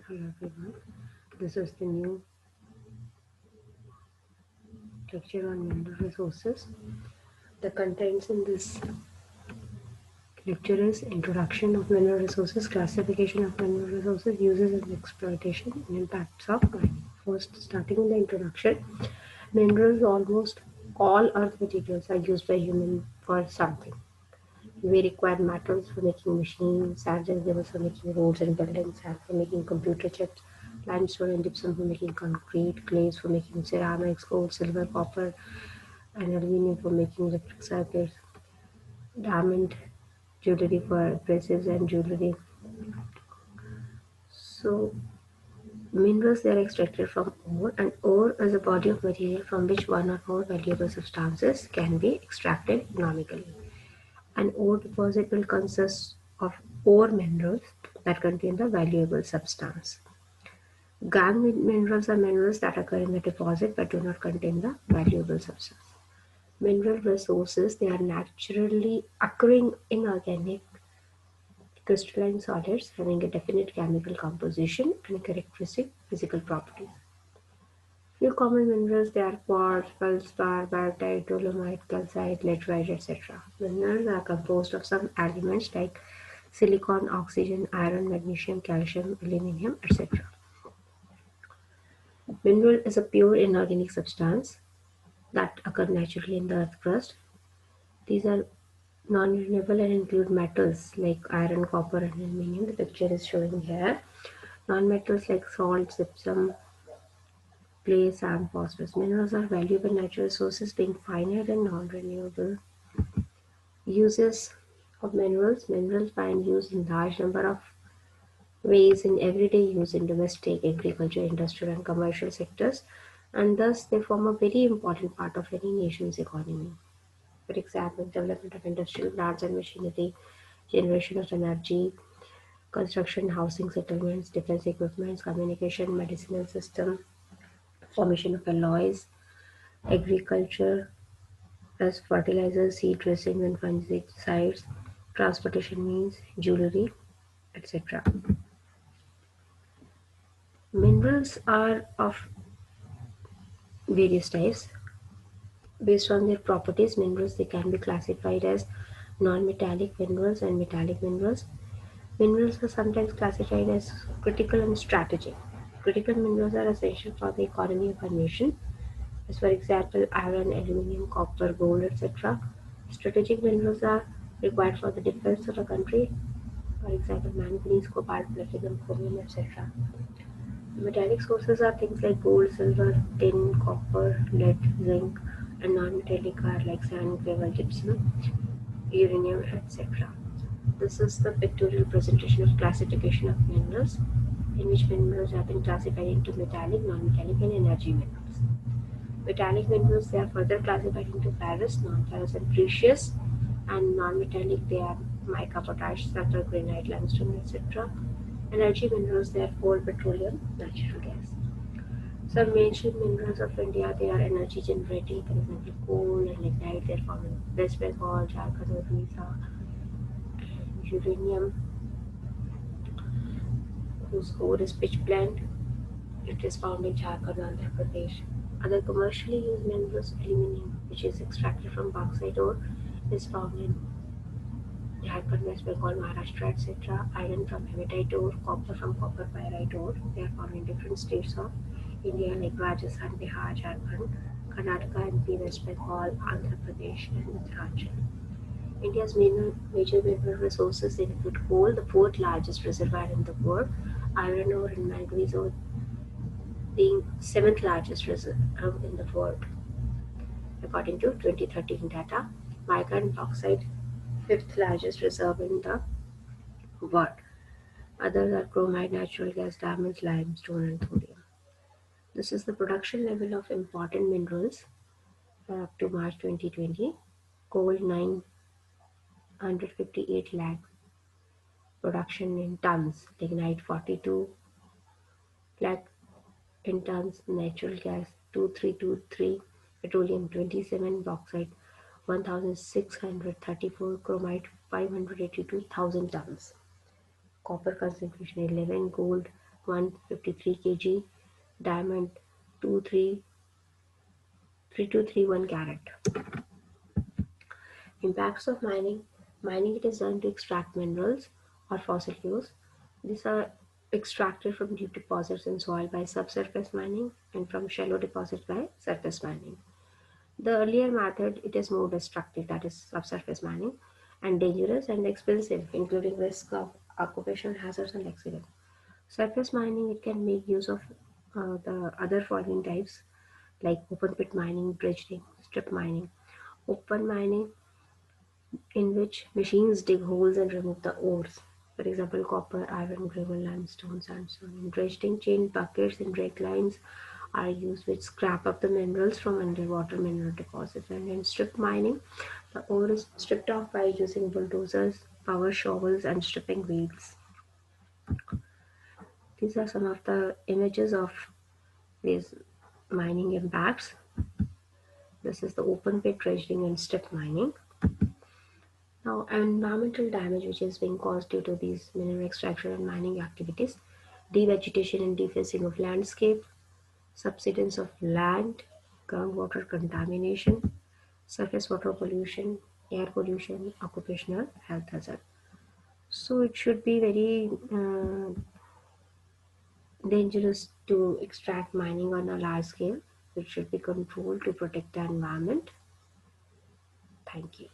Hello everyone, this is the new lecture on mineral resources. The contents in this lecture is introduction of mineral resources, classification of mineral resources, uses and exploitation, and impacts of mining. First, starting with the introduction, minerals, almost all earth materials are used by humans for something. We require metals for making machines, sand and gravels for making roads and buildings, sand for making computer chips, limestone and gypsum for making concrete, clays for making ceramics, gold, silver, copper, and aluminum for making electric circuits, diamond jewelry for abrasives and jewelry. So, minerals they are extracted from ore, and ore is a body of material from which one or more valuable substances can be extracted economically. An ore deposit will consist of ore minerals that contain the valuable substance. Gangue minerals are minerals that occur in the deposit but do not contain the valuable substance. Mineral resources they are naturally occurring inorganic crystalline solids having a definite chemical composition and characteristic physical properties. Few common minerals they are quartz, feldspar, biotite, dolomite, calcite, laterite, etc. Minerals are composed of some elements like silicon, oxygen, iron, magnesium, calcium, aluminum, etc. Mineral is a pure inorganic substance that occur naturally in the earth crust. These are non-renewable and include metals like iron, copper, and aluminum. The picture is showing here. Non-metals like salt, gypsum, clay, sand, phosphorus. Minerals are valuable natural resources being finite and non-renewable. Uses of minerals. Minerals find use in large number of ways in everyday use in domestic, agriculture, industrial, and commercial sectors, and thus they form a very important part of any nation's economy. For example, development of industrial plants and machinery, generation of energy, construction, housing, settlements, defense equipment, communication, medicinal system, formation of alloys, agriculture as fertilizers, seed dressings and fungicides, transportation means, jewelry, etc. Minerals are of various types. Based on their properties, minerals they can be classified as non-metallic minerals and metallic minerals. Minerals are sometimes classified as critical and strategic. Critical minerals are essential for the economy of a nation, as for example iron, aluminum, copper, gold, etc. Strategic minerals are required for the defense of a country, for example manganese, cobalt, platinum, chromium, etc. Metallic sources are things like gold, silver, tin, copper, lead, zinc, and non-metallic are like sand, gravel, gypsum, uranium, etc. This is the pictorial presentation of classification of minerals, in which minerals have been classified into metallic, non-metallic, and energy minerals. Metallic minerals they are further classified into ferrous, non-ferrous, and precious, and non-metallic they are mica, potash, sulfur, granite, limestone, etc. Energy minerals they are coal, petroleum, natural gas. Some mainstream minerals of India they are energy generating, for example coal and lignite they are found in West Bengal, Jharkhand, Odisha, uranium whose ore is pitchblende. It is found in Jharkhand, Andhra Pradesh. Other commercially used minerals, aluminum, which is extracted from bauxite ore, is found in Jharkhand, West Bengal, Maharashtra, etc. Iron from hematite ore, copper from copper pyrite ore. They are found in different states of India like Rajasthan, Bihar, Jharkhand, Karnataka, MP, West Bengal, Andhra Pradesh, and Uttarakhand. India's major mineral resources include coal, the fourth largest reservoir in the world, iron ore and manganese ore being seventh largest reserve in the world, according to 2013 data. Mica and bauxite, fifth largest reserve in the world. Others are chromite, natural gas, diamonds, limestone, and thorium. This is the production level of important minerals up to March 2020. Gold 958 lakh production in tons, lignite 42 lakh in tons, natural gas 2323, petroleum 27, bauxite 1634, chromite 582,000 tons. Copper concentration 11, gold 153 kg, diamond 3231 carat. Impacts of mining. Mining it is done to extract minerals or fossil fuels. These are extracted from deep deposits in soil by subsurface mining and from shallow deposits by surface mining. The earlier method it is more destructive, that is subsurface mining, and dangerous and expensive, including risk of occupational hazards and accidents. Surface mining it can make use of the other following types like open pit mining, dredging, strip mining. Open mining in which machines dig holes and remove the ores. For example, copper, iron, gravel, limestone, sandstone. In dredging, chain buckets and drag lines are used which scrap up the minerals from underwater mineral deposits. And in strip mining, the ore is stripped off by using bulldozers, power shovels, and stripping wheels. These are some of the images of these mining impacts. This is the open pit dredging and strip mining. Now, environmental damage which is being caused due to these mineral extraction and mining activities, devegetation and defacing of landscape, subsidence of land, groundwater contamination, surface water pollution, air pollution, occupational health hazard. So it should be very dangerous to extract mining on a large scale. It should be controlled to protect the environment. Thank you.